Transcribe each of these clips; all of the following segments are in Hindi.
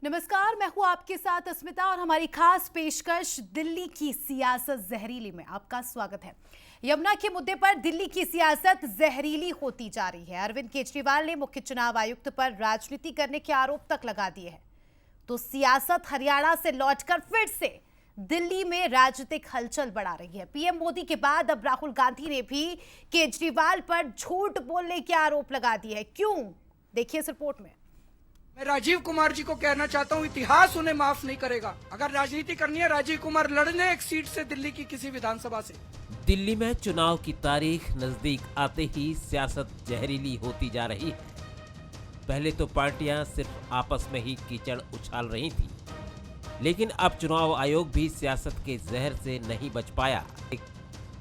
नमस्कार, मैं हूं आपके साथ अस्मिता और हमारी खास पेशकश दिल्ली की सियासत जहरीली में आपका स्वागत है। यमुना के मुद्दे पर दिल्ली की सियासत जहरीली होती जा रही है। अरविंद केजरीवाल ने मुख्य चुनाव आयुक्त पर राजनीति करने के आरोप तक लगा दिए हैं, तो सियासत हरियाणा से लौटकर फिर से दिल्ली में राजनीतिक हलचल बढ़ा रही है। पीएम मोदी के बाद अब राहुल गांधी ने भी केजरीवाल पर झूठ बोलने के आरोप लगा दिए हैं। क्यों, देखिए इस रिपोर्ट में। मैं राजीव कुमार जी को कहना चाहता हूं, इतिहास उन्हें माफ नहीं करेगा। अगर राजनीति करनी है, राजीव कुमार लड़ने एक सीट से दिल्ली की किसी विधानसभा से। दिल्ली में चुनाव की तारीख नजदीक आते ही सियासत जहरीली होती जा रही है। पहले तो पार्टियां सिर्फ आपस में ही कीचड़ उछाल रही थी, लेकिन अब चुनाव आयोग भी सियासत के जहर से नहीं बच पाया।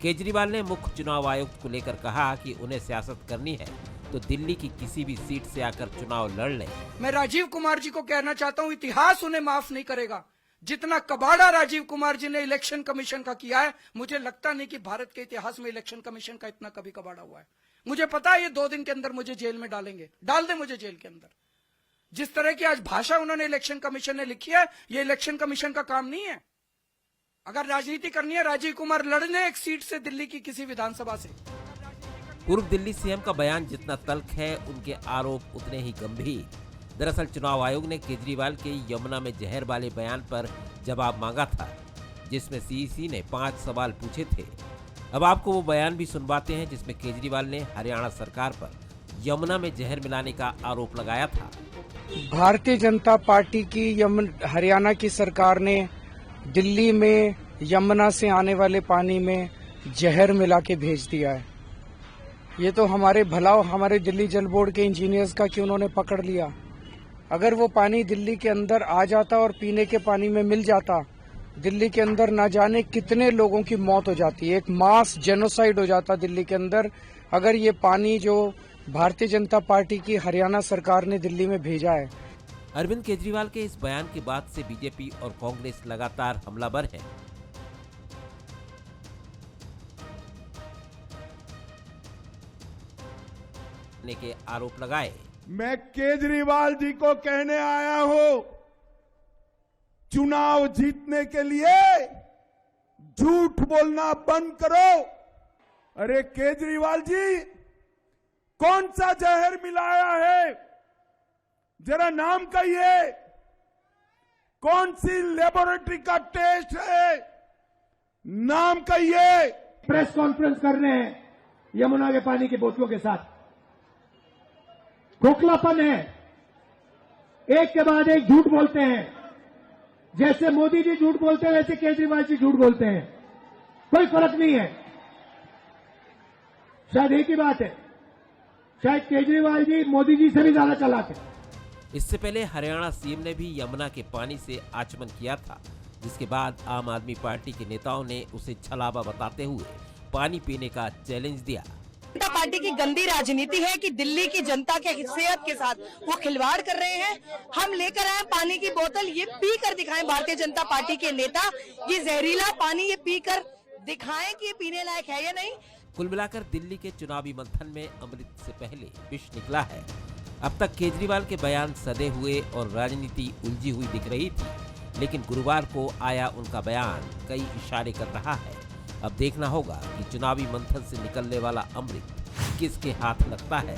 केजरीवाल ने मुख्य चुनाव आयुक्त को लेकर कहा कि उन्हें सियासत करनी है तो दिल्ली की किसी भी सीट से आकर चुनाव लड़ लें। मैं राजीव कुमार जी को कहना चाहता हूं, इतिहास उन्हें माफ नहीं करेगा। जितना कबाड़ा राजीव कुमार जी ने इलेक्शन कमीशन का किया है, मुझे लगता नहीं कि भारत के इतिहास में इलेक्शन कमीशन का इतना कभी कबाड़ा हुआ है। मुझे पता है ये 2 दिन के अंदर मुझे जेल में डालेंगे, डाल दे मुझे जेल के अंदर। जिस तरह की आज भाषा उन्होंने इलेक्शन कमीशन ने लिखी है, ये इलेक्शन कमीशन का काम नहीं है। अगर राजनीति करनी है, राजीव कुमार लड़ने एक सीट से दिल्ली की किसी विधानसभा से। पूर्व दिल्ली सीएम का बयान जितना तल्ख है, उनके आरोप उतने ही गंभीर। दरअसल चुनाव आयोग ने केजरीवाल के यमुना में जहर वाले बयान पर जवाब मांगा था, जिसमें सीईसी ने 5 सवाल पूछे थे। अब आपको वो बयान भी सुनवाते हैं जिसमें केजरीवाल ने हरियाणा सरकार पर यमुना में जहर मिलाने का आरोप लगाया था। भारतीय जनता पार्टी की हरियाणा की सरकार ने दिल्ली में यमुना से आने वाले पानी में जहर मिला के भेज दिया है। ये तो हमारे भला हमारे दिल्ली जल बोर्ड के इंजीनियर्स का कि उन्होंने पकड़ लिया। अगर वो पानी दिल्ली के अंदर आ जाता और पीने के पानी में मिल जाता, दिल्ली के अंदर ना जाने कितने लोगों की मौत हो जाती। एक मास जेनोसाइड हो जाता दिल्ली के अंदर, अगर ये पानी जो भारतीय जनता पार्टी की हरियाणा सरकार ने दिल्ली में भेजा है। अरविंद केजरीवाल के इस बयान के बाद से बीजेपी और कांग्रेस लगातार हमलावर है। के आरोप लगाए। मैं केजरीवाल जी को कहने आया हूं, चुनाव जीतने के लिए झूठ बोलना बंद करो। अरे केजरीवाल जी, कौन सा जहर मिलाया है, जरा नाम कहिए। कौन सी लेबोरेटरी का टेस्ट है, नाम कहिए। प्रेस कॉन्फ्रेंस कर रहे हैं यमुना के पानी की बोतलों के साथ। खोखलापन है, एक के बाद एक झूठ बोलते हैं। जैसे मोदी जी झूठ बोलते हैं, वैसे केजरीवाल जी झूठ बोलते हैं। कोई फर्क नहीं है। शायद एक ही बात है, शायद केजरीवाल जी मोदी जी से भी ज्यादा चालाक है। इससे पहले हरियाणा सीएम ने भी यमुना के पानी से आचमन किया था, जिसके बाद आम आदमी पार्टी के नेताओं ने उसे छलावा बताते हुए पानी पीने का चैलेंज दिया। जनता पार्टी की गंदी राजनीति है कि दिल्ली की जनता के सेहत के साथ वो खिलवाड़ कर रहे हैं। हम लेकर आए पानी की बोतल, ये पी कर दिखाएं भारतीय जनता पार्टी के नेता। ये जहरीला पानी ये पी कर दिखाएं कि ये पीने लायक है या नहीं। कुल मिलाकर दिल्ली के चुनावी मंथन में अमृत से पहले विष निकला है। अब तक केजरीवाल के बयान सधे हुए और राजनीति उलझी हुई दिख रही थी, लेकिन गुरुवार को आया उनका बयान कई इशारे कर रहा है। अब देखना होगा कि चुनावी मंथन से निकलने वाला अमृत किसके हाथ लगता है।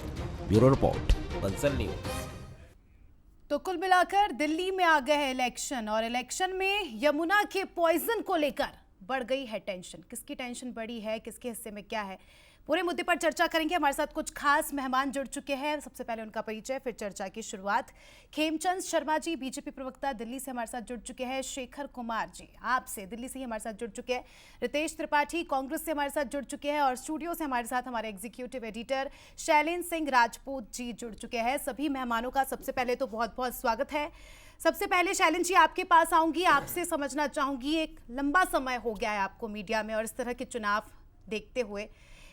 Bureau report, Bansal news. तो कुल मिलाकर दिल्ली में आ गए हैं इलेक्शन, और इलेक्शन में यमुना के पॉइजन को लेकर बढ़ गई है टेंशन। किसकी टेंशन बढ़ी है, किसके हिस्से में क्या है, पूरे मुद्दे पर चर्चा करेंगे। हमारे साथ कुछ खास मेहमान जुड़ चुके हैं। सबसे पहले उनका परिचय, फिर चर्चा की शुरुआत। खेमचंद शर्मा जी बीजेपी प्रवक्ता दिल्ली से हमारे साथ जुड़ चुके हैं। शेखर कुमार जी आपसे दिल्ली से ही हमारे साथ जुड़ चुके हैं। रितेश त्रिपाठी कांग्रेस से हमारे साथ जुड़ चुके हैं, और स्टूडियो से हमारे साथ हमारे एग्जीक्यूटिव एडिटर शैलेंद्र सिंह राजपूत जी जुड़ चुके हैं। सभी मेहमानों का सबसे पहले तो बहुत बहुत स्वागत है। सबसे पहले शैलेंद्र जी आपके पास आऊंगी, आपसे समझना चाहूंगी, एक लंबा समय हो गया है आपको मीडिया में और इस तरह के चुनाव देखते हुए,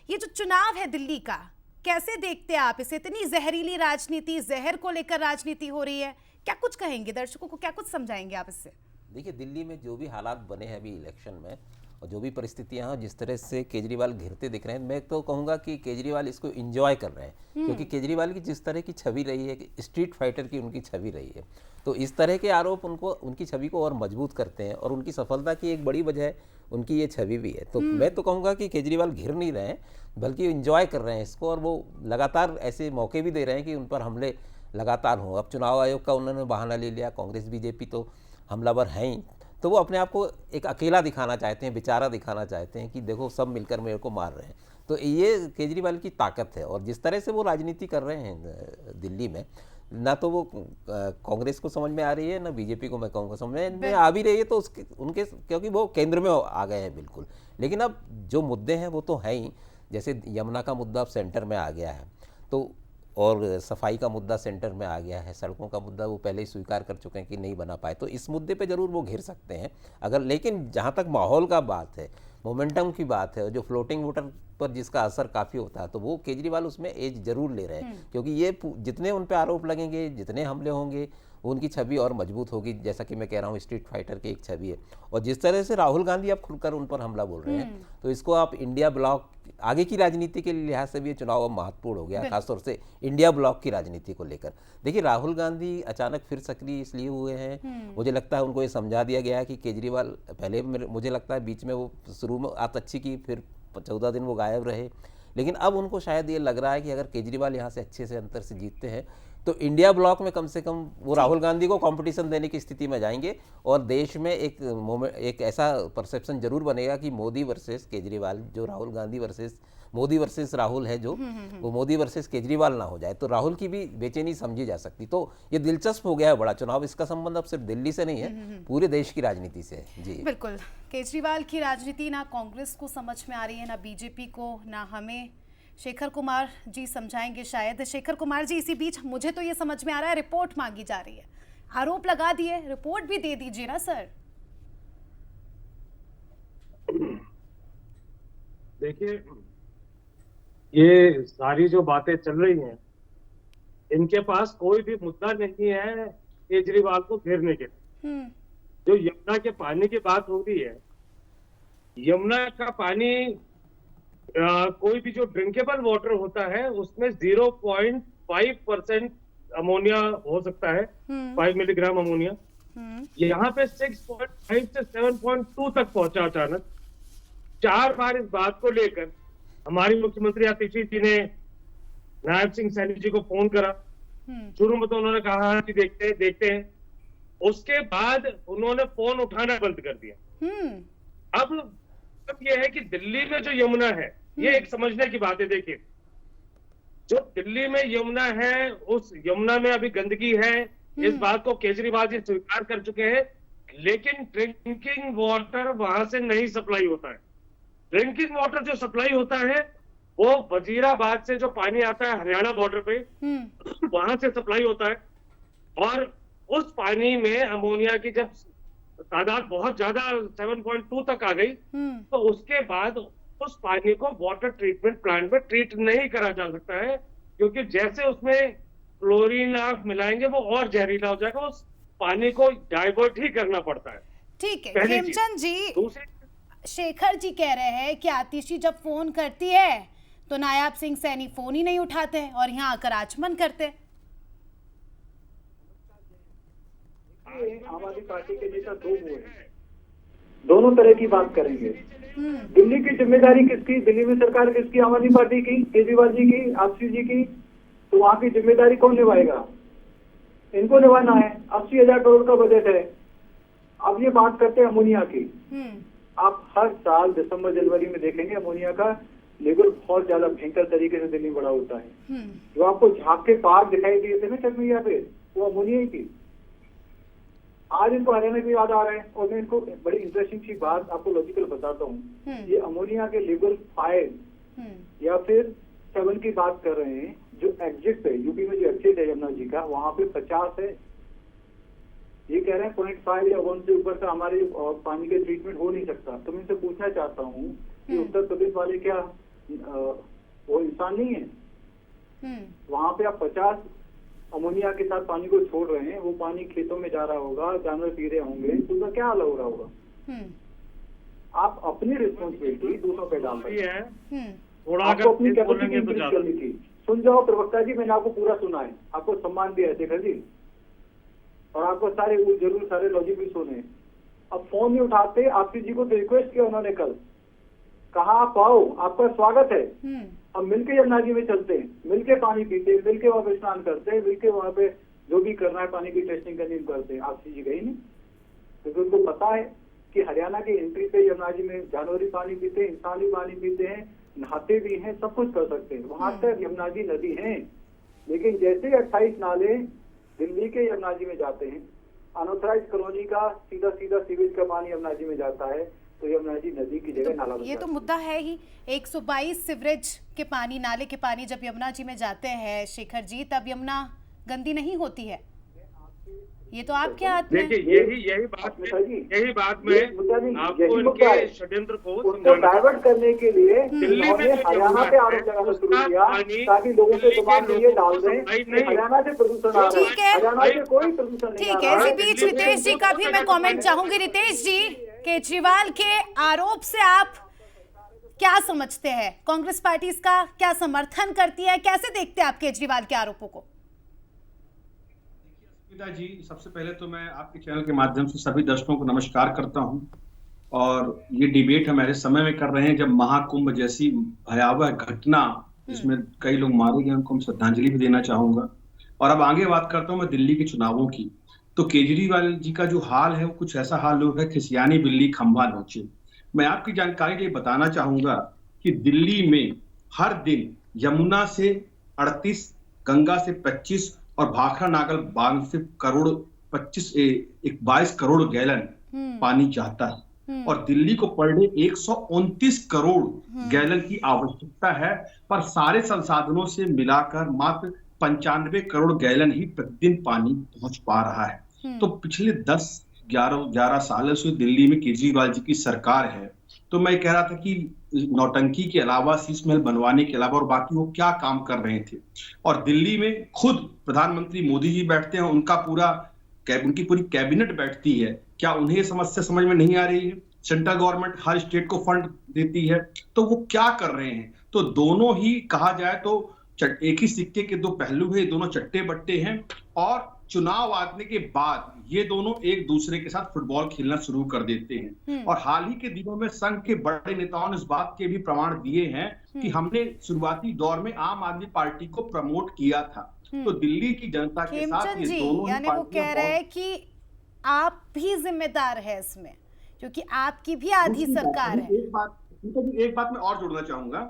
ये जो चुनाव है दिल्ली का, कैसे देखते हैं आप इसे? इतनी जहरीली राजनीति, जहर को लेकर राजनीति हो रही है, क्या कुछ कहेंगे दर्शकों को, क्या कुछ समझाएंगे आप इससे? देखिए, दिल्ली में जो भी हालात बने हैं अभी इलेक्शन में, और जो भी परिस्थितियां हैं, जिस तरह से केजरीवाल घिरते दिख रहे हैं, मैं तो कहूँगा कि केजरीवाल इसको एंजॉय कर रहे हैं, क्योंकि केजरीवाल की जिस तरह की छवि रही है, स्ट्रीट फाइटर की उनकी छवि रही है, तो इस तरह के आरोप उनकी छवि को और मजबूत करते हैं, और उनकी सफलता की एक बड़ी वजह उनकी ये छवि भी है। तो मैं तो कहूँगा कि केजरीवाल घिर नहीं रहे हैं, बल्कि एंजॉय कर रहे हैं इसको, और वो लगातार ऐसे मौके भी दे रहे हैं कि उन पर हमले लगातार हों। अब चुनाव आयोग का उन्होंने बहाना ले लिया, कांग्रेस बीजेपी तो हमलावर हैं ही, तो वो अपने आप को एक अकेला दिखाना चाहते हैं, बेचारा दिखाना चाहते हैं कि देखो सब मिलकर मेरे को मार रहे हैं। तो ये केजरीवाल की ताकत है, और जिस तरह से वो राजनीति कर रहे हैं दिल्ली में, ना तो वो कांग्रेस को समझ में आ रही है, ना बीजेपी को मैं कहूँगा समझ में आ भी रही है, तो उनके क्योंकि वो केंद्र में आ गए हैं बिल्कुल। लेकिन अब जो मुद्दे हैं वो तो हैं ही, जैसे यमुना का मुद्दा अब सेंटर में आ गया है, तो और सफाई का मुद्दा सेंटर में आ गया है, सड़कों का मुद्दा वो पहले ही स्वीकार कर चुके हैं कि नहीं बना पाए, तो इस मुद्दे पे जरूर वो घिर सकते हैं अगर। लेकिन जहाँ तक माहौल का बात है, मोमेंटम की बात है, जो फ्लोटिंग वोटर पर जिसका असर काफ़ी होता है, तो वो केजरीवाल उसमें एज जरूर ले रहे हैं, क्योंकि ये जितने उन पर आरोप लगेंगे, जितने हमले होंगे, उनकी छवि और मजबूत होगी। जैसा कि मैं कह रहा हूँ, स्ट्रीट फाइटर की एक छवि है, और जिस तरह से राहुल गांधी अब खुलकर उन पर हमला बोल रहे हैं, तो इसको आप इंडिया ब्लॉक आगे की राजनीति के लिहाज से भी ये चुनाव अब महत्वपूर्ण हो गया, खासतौर से इंडिया ब्लॉक की राजनीति को लेकर। देखिए, राहुल गांधी अचानक फिर सक्रिय इसलिए हुए हैं, मुझे लगता है उनको ये समझा दिया गया है कि केजरीवाल पहले मुझे लगता है बीच में वो शुरू में आत अच्छी की, फिर 14 दिन वो गायब रहे, लेकिन अब उनको शायद ये लग रहा है कि अगर केजरीवाल यहाँ से अच्छे से अंतर से जीतते हैं तो इंडिया ब्लॉक में कम से कम वो राहुल गांधी को कंपटीशन देने की स्थिति में जाएंगे, और देश में एक ऐसा परसेप्शन जरूर बनेगा कि मोदी वर्सेस केजरीवाल, जो राहुल गांधी वर्सेस मोदी वर्सेस राहुल है, जो वो मोदी वर्सेस केजरीवाल ना हो जाए, तो राहुल की भी बेचैनी समझी जा सकती। तो ये दिलचस्प हो गया है बड़ा चुनाव, इसका संबंध अब सिर्फ दिल्ली से नहीं है, पूरे देश की राजनीति से है। जी बिल्कुल, केजरीवाल की राजनीति ना कांग्रेस को समझ में आ रही है, ना बीजेपी को, ना हमें। शेखर कुमार जी समझाएंगे शायद। शेखर कुमार जी, इसी बीच मुझे तो ये समझ में आ रहा है रिपोर्ट मांगी जा रही है, आरोप लगा दिए, रिपोर्ट भी दे दीजिए ना सर। देखिए, ये सारी जो बातें चल रही हैं, इनके पास कोई भी मुद्दा नहीं है केजरीवाल को घेरने के लिए। जो यमुना के पानी की बात हो रही है, यमुना का पानी कोई भी जो ड्रिंकेबल वाटर होता है उसमें 0.5% अमोनिया हो सकता है, 5 मिलीग्राम अमोनिया। यहाँ पे 6.5 से 7.2 तक पहुंचा अचानक। 4 बार इस बात को लेकर हमारी मुख्यमंत्री आतिशी जी ने नायब सिंह सैनी जी को फोन करा। शुरू में तो उन्होंने कहा कि देखते हैं, उसके बाद उन्होंने फोन उठाना बंद कर दिया। अब यह है कि दिल्ली में जो यमुना है, ये एक समझने की बात है। देखिए, जो दिल्ली में यमुना है, उस यमुना में अभी गंदगी है, इस बात को केजरीवाल जी स्वीकार कर चुके हैं, लेकिन ड्रिंकिंग वाटर वहां से नहीं सप्लाई होता है। ड्रिंकिंग वाटर जो सप्लाई होता है वो वजीराबाद से जो पानी आता है हरियाणा बॉर्डर पे, वहां से सप्लाई होता है, और उस पानी में अमोनिया की जब तादाद बहुत ज्यादा 7.2 तक आ गई, तो उसके बाद उस पानी को वाटर ट्रीटमेंट प्लांट में ट्रीट नहीं करा जा सकता है, क्योंकि जैसे उसमें क्लोरीन आप मिलाएंगे वो और जहरीला हो जाएगा, उस पानी को डाइवर्ट ही करना पड़ता है। ठीक है खेमचंद जी, शेखर जी कह रहे हैं कि आतिशी जब फोन करती है तो नायब सिंह सैनी फोन ही नहीं उठाते और यहाँ आकर आचमन करते। आम आदमी पार्टी के नेता दो हुए हैं, दोनों तरह की बात करेंगे। दिल्ली की जिम्मेदारी किसकी, दिल्ली में सरकार किसकी, आम आदमी पार्टी की, केजरीवाल जी की, आतिशी जी की, तो वहाँ की जिम्मेदारी कौन निभाएगा? इनको निभाना है। 80,000 करोड़ का बजट है। अब ये बात करते हैं अमोनिया की। आप हर साल दिसंबर जनवरी में देखेंगे अमोनिया का लेवल बहुत ज्यादा भयंकर तरीके से दिल्ली में बढ़ा होता है। जो आपको झाग के पार्क दिखाई दिए थे ना चकमिया पे, वो अमोनिया ही थी। आज इनको हरियाणा भी याद आ रहा है, और मैं इनको बड़ी इंटरेस्टिंग सी बात आपको लॉजिकल बताता हूँ। ये अमोनिया के लेवल 5 या फिर 7 की बात कर रहे हैं। जो एग्जिट है यूपी में, जो एग्जिट है यमुना जी का, वहाँ पे 50 है। ये कह रहे हैं 0.5 या 1 से ऊपर का हमारे पानी के ट्रीटमेंट हो नहीं सकता। तो मैं इनसे पूछना चाहता हूँ कि उत्तर प्रदेश वाले क्या वो इंसान नहीं है? वहाँ पे आप 50 अमोनिया के साथ पानी को छोड़ रहे हैं, वो पानी खेतों में जा रहा होगा, जानवर पी रहे होंगे, तो उसका क्या हाल हो रहा होगा? आप अपनी रिस्पॉन्सिबिलिटी दूसरों पे डाल सकते हैं। थोड़ा आपको अपनी अगर कैपेसिटी बोलेंगे तो इंक्रीज ज्यादा। करनी थी। सुन जाओ प्रवक्ता जी, मैंने आपको पूरा सुना है, आपको सम्मान दिया है शेखर जी, और आपको सारे जरूर सारे लॉजिक भी सुने। अब फोन नहीं उठाते, आपसी जी को रिक्वेस्ट किया उन्होंने कल, कहा आप आओ, आपका स्वागत है। अब मिलके यमुना जी में चलते हैं, मिलके पानी पीते, मिलके वहाँ पे स्नान करते हैं, मिलके वहाँ पे जो भी करना है पानी की टेस्टिंग करनी करते हैं। आपसी जी गई नहीं, क्योंकि उनको पता है कि हरियाणा की एंट्री पे यमुना जी में जानवर भी पानी पीते हैं, इंसान भी पानी पीते हैं, नहाते भी हैं, सब कुछ कर सकते हैं। वहां तक यमुना जी नदी है, लेकिन जैसे 28 नाले दिल्ली के यमुना जी में जाते हैं, अनऑथराइज कॉलोनी का सीधा सीधा सीवेज का पानी यमुना जी में जाता है, तो यमुना जी नदी की जगह नाला बन ये तो जाता है। मुद्दा है ही। 122 सिवरेज के पानी, नाले के पानी जब यमुना जी में जाते हैं शेखर जी, तब यमुना गंदी नहीं होती है। ये तो आपके हाथ में। देखिए यही बात में आपको इनके षड्यंत्र को उसको डाइवर्ट करने के लिए उन्होंने हरियाणा पे आरोप लगाना शुरू किया, ताकि लोगों के दिमाग में ये डाल दें कि हरियाणा से प्रदूषण आ रहा है। ठीक है। हरियाणा से कोई प्रदूषण नहीं आ ठीक रहा है, है। इसी बीच रितेश जी का भी मैं कमेंट चाहूंगी। रितेश जी, केजरीवाल के आरोप से आप क्या समझते हैं? कांग्रेस पार्टी इसका क्या समर्थन करती है? कैसे देखते हैं आप केजरीवाल के आरोपों को? जी, सबसे पहले तो मैं आपके चैनल के माध्यम से सभी दर्शकों को नमस्कार करता हूं। और ये डिबेट हम ऐसे समय में कर रहे हैं जब महाकुंभ जैसी भयावह घटना जिसमें कई लोग मारे गए, उनको श्रद्धांजलि भी देना चाहूंगा। और अब आगे बात करता हूं मैं दिल्ली के चुनावों की। तो केजरीवाल जी का जो हाल है वो कुछ ऐसा हाल हो है, खिसियानी बिल्ली खंभा नोचे। मैं आपकी जानकारी के लिए बताना चाहूंगा कि दिल्ली में हर दिन यमुना से 38, गंगा से 25 और भाखड़ा नागल बांध से 22 करोड़ गैलन पानी चाहता है। और दिल्ली को पर डे 129 करोड़ गैलन की आवश्यकता है, पर सारे संसाधनों से मिलाकर मात्र 95 करोड़ गैलन ही प्रतिदिन पानी पहुंच पा रहा है। तो पिछले 10-11 सालों से दिल्ली में केजरीवाल जी की सरकार है। तो मैं कह रहा था कि नौटंकी के अलावा, शीश महल बनवाने के अलावा और बाकी वो क्या काम कर रहे थे। और दिल्ली में खुद प्रधानमंत्री मोदी जी बैठते हैं, उनकी पूरी कैबिनेट बैठती है। क्या उन्हें ये समस्या समझ में नहीं आ रही है? सेंट्रल गवर्नमेंट हर स्टेट को फंड देती है, तो वो क्या कर रहे हैं? तो दोनों ही कहा जाए तो एक ही सिक्के के दो पहलू है, दोनों चट्टे बट्टे हैं। और चुनाव आने के बाद ये दोनों एक दूसरे के साथ फुटबॉल खेलना शुरू कर देते हैं। और हाल ही के दिनों में संघ के बड़े नेताओं ने इस बात के भी प्रमाण दिए हैं कि हमने शुरुआती दौर में आम आदमी पार्टी को प्रमोट किया था। तो दिल्ली की जनता के साथ खेमचंद ये जी, दोनों यानी वो कह रहे हैं कि आप भी जिम्मेदार है इसमें, क्योंकि आपकी भी आधी सरकार है। एक बात मैं और जोड़ना चाहूंगा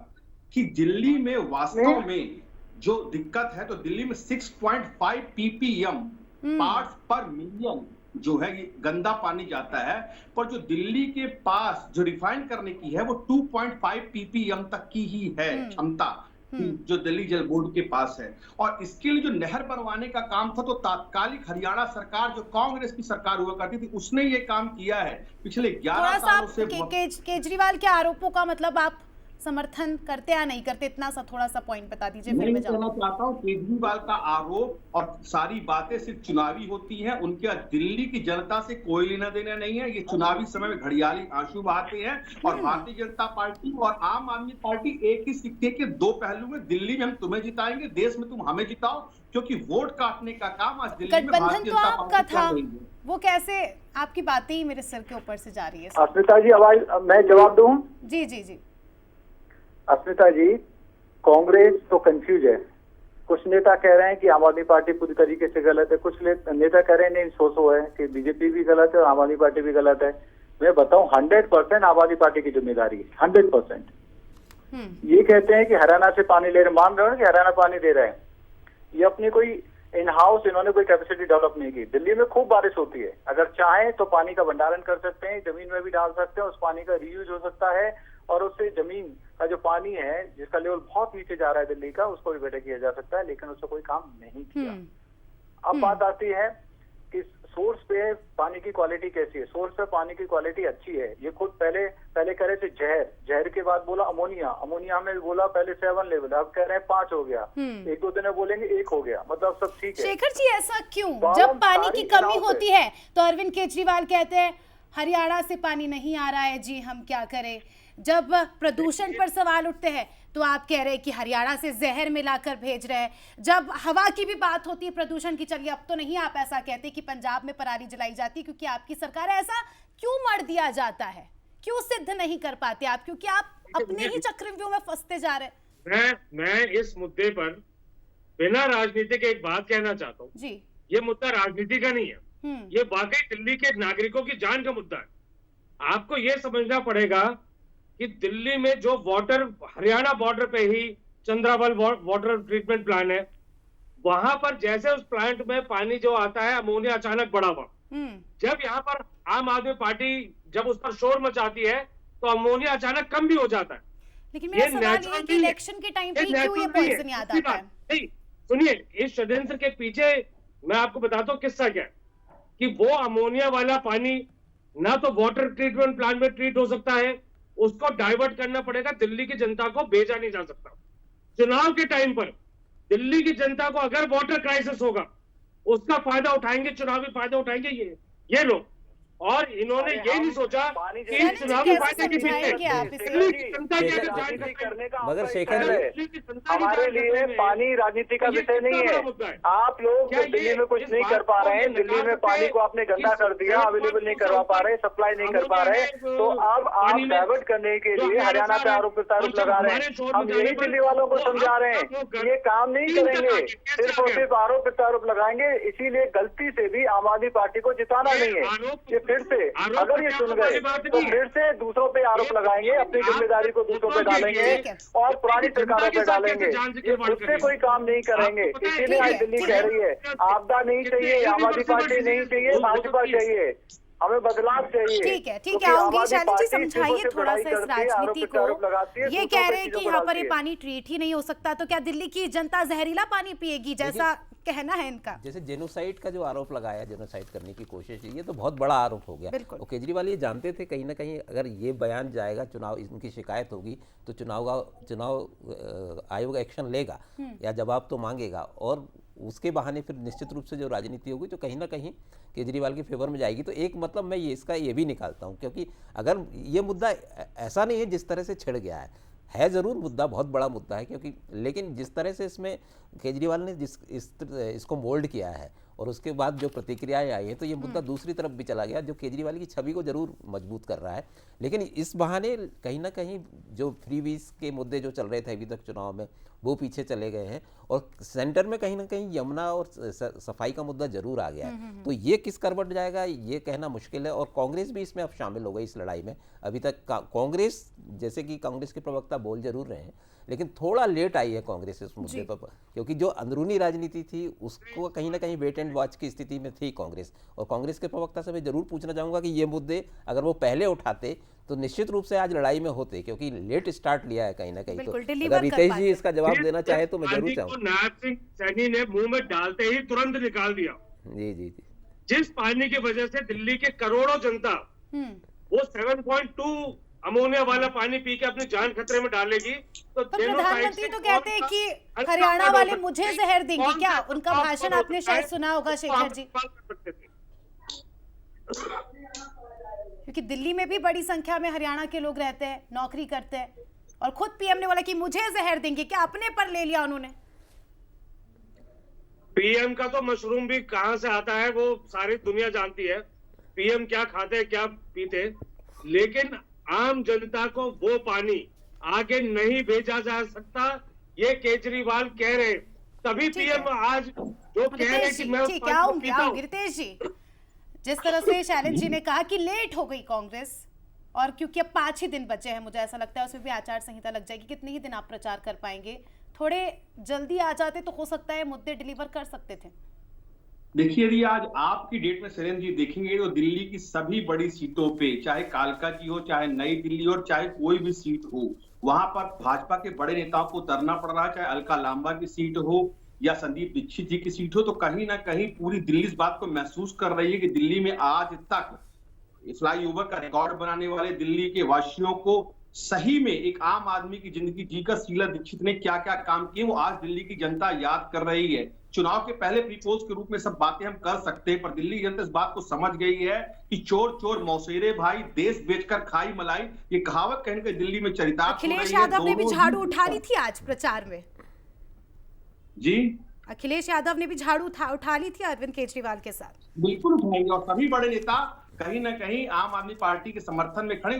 कि दिल्ली में वास्तव में जो दिक्कत है, तो दिल्ली में 6.5 ppm पार्ट्स पर मिलियन जो है ये गंदा पानी जाता है, पर जो दिल्ली के पास जो रिफाइन करने की है वो 2.5 ppm तक की ही है क्षमता, जो दिल्ली जल बोर्ड के पास है। और इसके लिए जो नहर बनवाने का काम था, तो तात्कालिक हरियाणा सरकार जो कांग्रेस की सरकार हुआ करती थी उसने ये काम किया है पिछले 11 सालों से। केजरीवाल के आरोपों का मतलब आप समर्थन करते या नहीं करते, इतना सा थोड़ा सा पॉइंट बता दीजिए, फिर मैं कहना चाहता हूं केजरीवाल का आरोप और सारी बातें सिर्फ चुनावी होती हैं, उनके दिल्ली की जनता से कोई लेना देना नहीं है। ये चुनावी समय में घड़ियाली आंसू बहाते हैं। और भारतीय जनता पार्टी और आम आदमी पार्टी एक ही सिक्के के दो पहलू हैं। दिल्ली में हम तुम्हें जिताएंगे, देश में तुम हमें जिताओ, क्योंकि वोट काटने का काम आज दिल्ली में भारतीय जनता पार्टी कर रही है। वो कैसे? आपकी बातें ही मेरे सिर के ऊपर से जा रही है। अस्मिता जी, आवाज मैं जवाब दूं? जी जी जी। अस्मिता जी, कांग्रेस तो कंफ्यूज है। कुछ नेता कह रहे हैं कि आम आदमी पार्टी पूरी तरीके से गलत है, कुछ नेता कह रहे हैं नहीं सो है कि बीजेपी भी गलत है और आम आदमी पार्टी भी गलत है। मैं बताऊं 100% आम आदमी पार्टी की जिम्मेदारी है, 100%। ये कहते हैं कि हरियाणा से पानी ले रहे, मान रहे हो कि हरियाणा पानी दे रहे हैं, ये अपनी कोई इन हाउस इन्होंने कोई कैपेसिटी डेवलप नहीं की। दिल्ली में खूब बारिश होती है, अगर चाहें तो पानी का भंडारण कर सकते हैं, जमीन में भी डाल सकते हैं, उस पानी का रीयूज हो सकता है और उससे जमीन का जो पानी है जिसका लेवल बहुत नीचे जा रहा है दिल्ली का, उसको भी बेटर किया जा सकता है, लेकिन उससे कोई काम नहीं किया। अब बात आती है कि सोर्स पे पानी की क्वालिटी कैसी है। सोर्स पे पानी की क्वालिटी अच्छी है। ये खुद पहले कह रहे थे जहर के बाद बोला अमोनिया में बोला पहले 7 लेवल, अब कह रहे हैं 5 हो गया, एक दो दिन में बोलेंगे 1 हो गया, मतलब सब ठीक है। शेखर जी, ऐसा क्यों? जब पानी की कमी होती है तो अरविंद केजरीवाल कहते हैं हरियाणा से पानी नहीं आ रहा है जी, हम क्या करें। जब प्रदूषण पर सवाल उठते हैं तो आप कह रहे हैं कि हरियाणा से जहर मिलाकर भेज रहे हैं। जब हवा की भी बात होती है प्रदूषण की, चलिए अब तो नहीं आप ऐसा कहते कि पंजाब में पराली जलाई जाती है क्योंकि आपकी सरकार है, ऐसा क्यों मर दिया जाता है, क्यों सिद्ध नहीं कर पाते आप? क्योंकि आप अपने ही चक्रव्यूह में फंसते जा रहे हैं। मैं इस मुद्दे पर बिना राजनीति के एक बात कहना चाहता हूँ जी। ये मुद्दा राजनीति का नहीं है, ये वाकई दिल्ली के नागरिकों की जान का मुद्दा है। आपको ये समझना पड़ेगा कि दिल्ली में जो वाटर, हरियाणा बॉर्डर पे ही चंद्रावल वाटर ट्रीटमेंट प्लांट है, वहां पर जैसे उस प्लांट में पानी जो आता है अमोनिया अचानक बढ़ा हुआ। जब यहाँ पर आम आदमी पार्टी जब उस पर शोर मचाती है तो अमोनिया अचानक कम भी हो जाता है। लेकिन मेरा सवाल ये है कि इलेक्शन के टाइम पे क्यों ये पॉइजन याद आता है? नहीं, सुनिए, इस षड्यंत्र के पीछे मैं आपको बताता हूँ किस्सा क्या है कि वो अमोनिया वाला पानी ना तो वाटर ट्रीटमेंट प्लांट में ट्रीट हो सकता है, उसको डाइवर्ट करना पड़ेगा, दिल्ली की जनता को भेजा नहीं जा सकता। चुनाव के टाइम पर दिल्ली की जनता को अगर वाटर क्राइसिस होगा उसका फायदा उठाएंगे, चुनावी फायदा उठाएंगे ये लोग। और इन्होंने ये नहीं सोचा कि चुनावी फायदे के मगर शेखर हमारे लिए पानी राजनीति का विषय नहीं है। आप लोग दिल्ली में कुछ नहीं कर पा रहे हैं, दिल्ली में पानी को आपने गंदा कर दिया, अवेलेबल नहीं करवा पा रहे, सप्लाई नहीं कर पा रहे, तो अब आप डाइवर्ट करने के लिए हरियाणा पे आरोप प्रत्यारोप लगा रहे हैं। हम यही दिल्ली वालों को समझा रहे हैं कि ये काम नहीं करेंगे, सिर्फ और सिर्फ आरोप प्रत्यारोप लगाएंगे। इसीलिए गलती से भी आम आदमी पार्टी को जिताना नहीं है। ये फिर से अगर ये सुन गए तो फिर से दूसरों पे आरोप लगाएंगे, अपनी जिम्मेदारी को दूसरों पे डालेंगे और पुरानी सरकारों पे डालेंगे। ये खुद से कोई काम नहीं करेंगे। इसीलिए आज दिल्ली कह रही है आपदा नहीं चाहिए, आम आदमी पार्टी नहीं चाहिए, भाजपा चाहिए, हमें बदलाव चाहिए। ठीक है, आऊंगी। शैलेंद्र जी समझाइए थोड़ा सा इस राजनीति को। ये कह रहे हैं कि यहाँ पर ये पानी ट्रीट ही नहीं हो सकता, तो क्या दिल्ली की जनता जहरीला पानी पिएगी, जैसा कहना है इनका? जैसे जेनोसाइड का जो आरोप लगाया, जेनोसाइड करने की कोशिश, ये तो बहुत बड़ा आरोप हो गया। और केजरीवाल ये जानते थे कहीं ना कहीं अगर ये बयान जाएगा, चुनाव इनकी शिकायत होगी तो चुनाव आयोग एक्शन लेगा या जवाब तो मांगेगा, और उसके बहाने फिर निश्चित रूप से जो राजनीति होगी तो कहीं ना कहीं केजरीवाल के फेवर में जाएगी। तो एक मतलब मैं इसका ये भी निकालता हूँ, क्योंकि अगर ये मुद्दा ऐसा नहीं है जिस तरह से छिड़ गया है ज़रूर मुद्दा, बहुत बड़ा मुद्दा है, क्योंकि लेकिन जिस तरह से इसमें केजरीवाल ने इसको मोल्ड किया है और उसके बाद जो प्रतिक्रियाएं आई हैं, तो ये मुद्दा दूसरी तरफ भी चला गया, जो केजरीवाल की छवि को जरूर मजबूत कर रहा है। लेकिन इस बहाने कहीं ना कहीं जो फ्रीबीज के मुद्दे जो चल रहे थे अभी तक चुनाव में, वो पीछे चले गए हैं और सेंटर में कहीं ना कहीं यमुना और सफाई का मुद्दा जरूर आ गया है। तो ये किस करवट जाएगा ये कहना मुश्किल है, और कांग्रेस भी इसमें अब शामिल हो गई इस लड़ाई में। अभी तक कांग्रेस, जैसे कि कांग्रेस के प्रवक्ता बोल जरूर रहे हैं, लेकिन थोड़ा लेट आई है कांग्रेस इस मुद्दे पर, क्योंकि जो अंदरूनी राजनीति थी उसको कहीं ना कहीं वेट एंड वॉच की स्थिति में थी कांग्रेस। और कांग्रेस के प्रवक्ता से मैं जरूर पूछना चाहूंगा कि ये मुद्दे अगर वो पहले उठाते तो निश्चित रूप से आज लड़ाई में होते, क्योंकि लेट स्टार्ट लिया है कहीं ना कहीं। तो अगर रितेश जी इसका जवाब देना चाहे तो मैं जरूर चाहूंगा। नायब सिंह सैनी ने मुंह में डालते ही तुरंत निकाल दिया। जी। जिस पानी की वजह से दिल्ली के करोड़ों जनता वो 7.2 अमोनिया वाला पानी पी के अपनी जान खतरे में डालेगी, तो प्रधानमंत्री तो कहते हैं कि हरियाणा वाले मुझे जहर देंगे क्या? उनका भाषण आपने शायद सुना होगा शेखर जी, क्योंकि दिल्ली में भी बड़ी संख्या में हरियाणा के लोग रहते हैं, नौकरी करते हैं, और खुद पीएम ने बोला कि मुझे जहर देंगे क्या? अपने पर ले लिया उन्होंने। पीएम का तो मशरूम भी कहां से आता है वो सारी दुनिया जानती है, पीएम क्या खाते क्या पीते, लेकिन आम जनता को वो पानी आगे नहीं भेजा जा सकता, ये केजरीवाल कह रहे। तभी पीएम आज जो कह रहे कि मैं रितेश जी, जिस तरह से शैलेंद्र जी ने कहा कि लेट हो गई कांग्रेस, और क्योंकि अब 5 ही दिन बचे हैं, मुझे ऐसा लगता है उसमें भी आचार संहिता लग जाएगी, कितने ही दिन आप प्रचार कर पाएंगे? थोड़े जल्दी आ जाते तो हो सकता है मुद्दे डिलीवर कर सकते थे। देखिए, यदि आज आपकी डेट में शैलेंद्र जी देखेंगे तो दिल्ली की सभी बड़ी सीटों पे, चाहे कालका की हो, चाहे नई दिल्ली और चाहे कोई भी सीट हो, वहां पर भाजपा के बड़े नेताओं को उतरना पड़ रहा है। चाहे अलका लांबा की सीट हो या संदीप दीक्षित जी की सीट हो, तो कहीं ना कहीं पूरी दिल्ली इस बात को महसूस कर रही है कि दिल्ली में आज तक फ्लाईओवर का रिकॉर्ड बनाने वाले दिल्ली के वासियों को सही में एक आम आदमी की जिंदगी जीकर शीला दीक्षित ने क्या क्या काम किए वो आज दिल्ली की जनता याद कर रही है। चुनाव के पहले प्रीपोज के रूप में सब बातें हम कर सकते हैं, पर दिल्ली की जनता इस बात को समझ गई है कि चोर चोर मौसेरे भाई, देश बेचकर खाई मलाई, ये कहावत कहीं कहीं दिल्ली में चरितार्थ हो रही है। अखिलेश यादव ने भी झाड़ू उठा ली थी आज प्रचार में। जी, अखिलेश यादव ने भी झाड़ू उठा ली थी अरविंद केजरीवाल के साथ। बिल्कुल उठाएंगे और सभी बड़े नेता कहीं ना कहीं आम आदमी पार्टी के समर्थन में खड़े,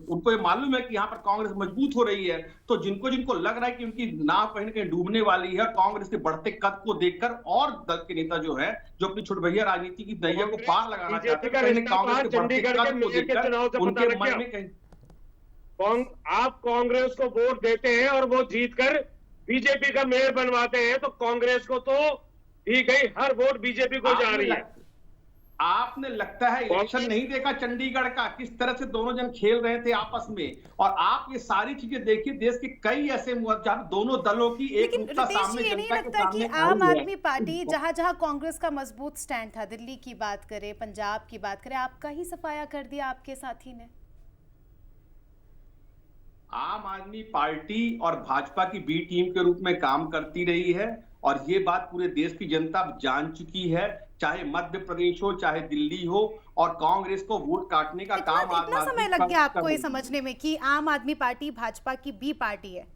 उनको ये मालूम है कि यहाँ पर कांग्रेस मजबूत हो रही है, तो जिनको लग रहा है कि उनकी नाव कहीं ना कहीं डूबने वाली है, कांग्रेस के बढ़ते कद को देखकर और दल के नेता जो है जो अपनी छोट भैया राजनीति की नैया को पार लगाना चाहते हैं, कांग्रेस के बढ़ते कद को देखकर उनके मन में कहीं आप कांग्रेस को वोट देते हैं और वो जीतकर बीजेपी का मेयर बनवाते हैं, तो कांग्रेस को तो दी गई हर वोट बीजेपी को जा रही है। आपने लगता है इलेक्शन नहीं देखा चंडीगढ़ का, किस तरह से दोनों जन खेल रहे थे आपस में, और आप ये सारी चीजें देखिए देश के कई ऐसे जहां दोनों दलों की एक सामने ये नहीं लगता कि आम आदमी पार्टी जहां जहां कांग्रेस का मजबूत स्टैंड था, दिल्ली की बात करें, पंजाब की बात करें, आपका ही सफाया कर दिया आपके साथी ने? आम आदमी पार्टी और भाजपा की बी टीम के रूप में काम करती रही है और ये बात पूरे देश की जनता जान चुकी है, चाहे मध्य प्रदेश हो चाहे दिल्ली हो, और कांग्रेस को वोट काटने का काम कितना समय लग गया आपको ये समझने में कि आम आदमी पार्टी भाजपा की बी पार्टी है?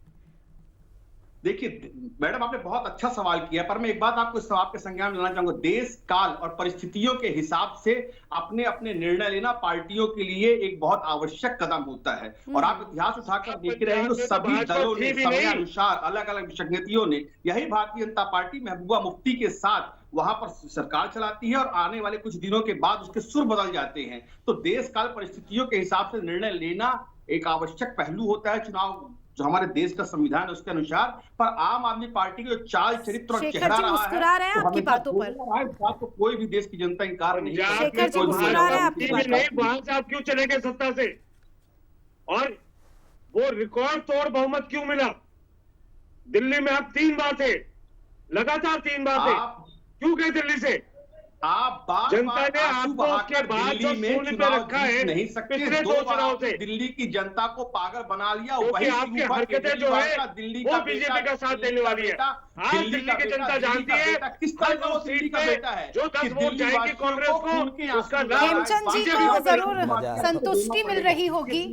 देखिए मैडम, आपने बहुत अच्छा सवाल किया, पर मैं एक बात आपको आपके संज्ञान में लाना चाहूंगा। देश काल और परिस्थितियों के हिसाब से अपने अपने निर्णय लेना पार्टियों के लिए एक बहुत आवश्यक कदम होता है, और आप इतिहास उठाकर देख रहे हैं तो सभी दलों ने समय अनुसार अलग अलग विशेषज्ञों ने, यही भारतीय जनता पार्टी महबूबा मुफ्ती के साथ वहां पर सरकार चलाती है और आने वाले कुछ दिनों के बाद उसके सुर बदल जाते हैं। तो देश काल परिस्थितियों के हिसाब से निर्णय लेना एक आवश्यक पहलू होता है चुनाव जो हमारे देश का संविधान है उसके अनुसार। पर आम आदमी पार्टी के जो चाल चरित्र और चेहरा मुस्कुरा रहे हैं आपकी बातों पर, इस बात को कोई भी देश की जनता इनकार नहीं शेखर जी मुस्कुरा रहे हैं आपकी बातों पर। वहां से आप क्यों चले गए सत्ता से, और वो रिकॉर्ड तोड़ बहुमत क्यों मिला? दिल्ली में आप 3 बार थे, लगातार 3 बार थे, क्यों गए दिल्ली से? आप जनता ने आपको उसके बाद जो सूली पे रखा है नहीं सकते, पिछले 2 चुनाव से दिल्ली की जनता को पागल बना लिया, वही आपकी हरकतें जो है दिल्ली वो बीजेपी का साथ देने वाली है। आज दिल्ली की जनता जानती है किस तरह का वो सीट पे जो 10 वोट जाएंगे कांग्रेस को, उसका लाभ खेमचंद जी को जरूर संतुष्टि मिल रही होगी।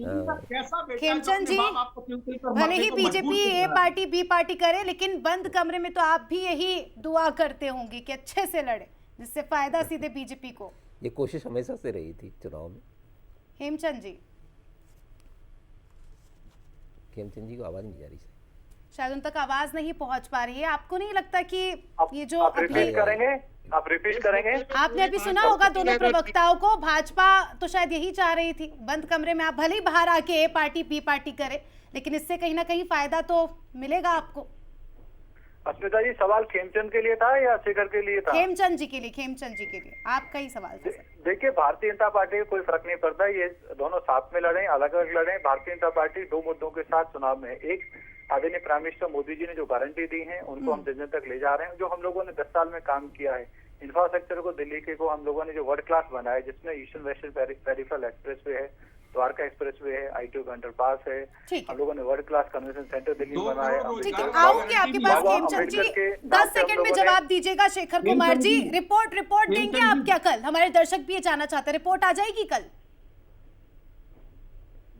खेमचंद जी, भले ही बीजेपी ए पार्टी बी पार्टी करे, लेकिन बंद कमरे में तो आप भी यही दुआ करते होंगे कि अच्छे से लड़े जिससे फायदा सीधे बीजेपी को। ये कोशिश हमेशा से रही थी चुनाव में। हेमचंद जी, खेमचंद जी को आवाज नहीं जा रही, शायद उन तक आवाज नहीं पहुंच पा रही है। आपको नहीं लगता कि ये जो आप रिपीट करेंगे? आपने अभी सुना होगा दोनों प्रवक्ताओं को, भाजपा तो शायद यही चाह रही थी बंद कमरे में आप भले ही बाहर आके ए पार्टी बी पार्टी करे, लेकिन इससे कहीं ना कहीं फायदा तो मिलेगा आपको। अस्मिता जी, सवाल खेमचंद के लिए था या शेखर के लिए था? खेमचंद जी के लिए, खेमचंद जी के लिए आपका ही सवाल था। देखिए, भारतीय जनता पार्टी को कोई फर्क नहीं पड़ता, ये दोनों साथ में लड़े अलग अलग लड़े, भारतीय जनता पार्टी 2 मुद्दों के साथ चुनाव में है। एक, आदरणीय प्राइम मिनिस्टर मोदी जी ने जो गारंटी दी है उनको हम जन जन तक ले जा रहे हैं। जो हम लोगों ने 10 साल में काम किया है, इंफ्रास्ट्रक्चर को दिल्ली के को हम लोगों ने जो वर्ल्ड क्लास बनाया, जिसमें ईस्टर्न वेस्टर्न पेरिफेरल एक्सप्रेसवे है, द्वारका एक्सप्रेसवे है, ITO का अंडरपास है, हम लोगों ने world class convention centre Delhi में बनाया। ठीक है, आऊंगी आपके पास खेमचंद जी, 10 सेकंड में जवाब दीजिएगा। शेखर कुमार जी, रिपोर्ट देंगे आप क्या कल? हमारे दर्शक भी ये जानना चाहते हैं, रिपोर्ट आ जाएगी कल?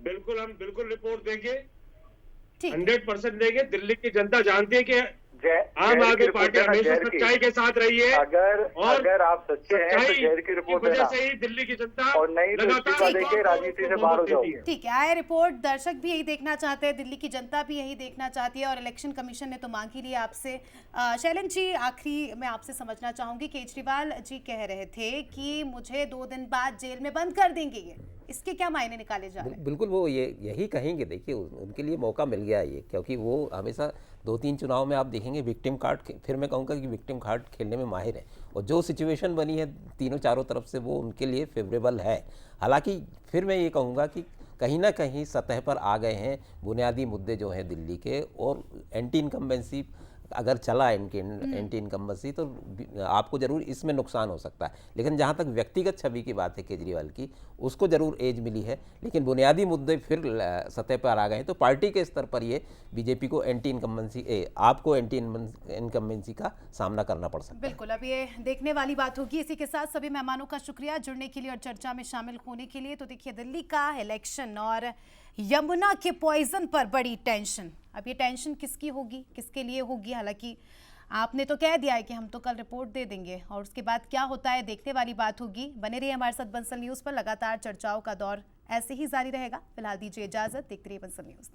बिल्कुल, हम बिल्कुल रिपोर्ट देंगे, 100% देंगे। दिल्ली की जनता जानती है कि आम आदमी पार्टी हमेशा सच्चाई के साथ रही है, अगर आप सच्चे हैं तो जहर की रिपोर्ट वजह से ही दिल्ली की जनता और नहीं तो इस्तीफा देके राजनीति से बाहर हो जाओ। ठीक है, आए रिपोर्ट, दर्शक भी यही देखना चाहते हैं, दिल्ली की जनता भी यही देखना चाहती है, और इलेक्शन कमीशन ने तो मांग ही लिया आपसे। शैलेंद्र जी, आखिरी मैं आपसे समझना चाहूंगी, केजरीवाल जी कह रहे थे कि मुझे 2 दिन बाद जेल में बंद कर देंगे, ये इसके क्या मायने निकाले जा रहे हैं? बिल्कुल वो यही कहेंगे। देखिए उनके लिए मौका मिल गया ये, क्योंकि वो हमेशा 2-3 चुनाव में आप देखेंगे विक्टिम कार्ड, फिर मैं कहूँगा कि विक्टिम कार्ड खेलने में माहिर है, और जो सिचुएशन बनी है तीनों चारों तरफ से वो उनके लिए फेवरेबल है। हालांकि फिर मैं ये कहूँगा कि कहीं ना कहीं सतह पर आ गए हैं बुनियादी मुद्दे जो हैं दिल्ली के, और एंटी इनकम्बेंसी अगर चला इनके एंटी इनकम्बेंसी तो आपको जरूर इसमें नुकसान हो सकता है। लेकिन जहां तक व्यक्तिगत छवि की बात है केजरीवाल की, उसको जरूर एज मिली है, लेकिन बुनियादी मुद्दे फिर सतह पर आ गए हैं। तो पार्टी के स्तर पर ये बीजेपी को एंटी इनकम्बेंसी का सामना करना पड़ सकता है। बिल्कुल, अब ये देखने वाली बात होगी। इसी के साथ सभी मेहमानों का शुक्रिया जुड़ने के लिए और चर्चा में शामिल होने के लिए। तो देखिए, दिल्ली का इलेक्शन और यमुना के पॉइजन पर बड़ी टेंशन। अब ये टेंशन किसकी होगी, किसके लिए होगी? हालांकि आपने तो कह दिया है कि हम तो कल रिपोर्ट दे देंगे, और उसके बाद क्या होता है देखने वाली बात होगी। बने रहिए हमारे साथ बंसल न्यूज पर, लगातार चर्चाओं का दौर ऐसे ही जारी रहेगा। फिलहाल दीजिए इजाजत, देखते रहिए बंसल न्यूज।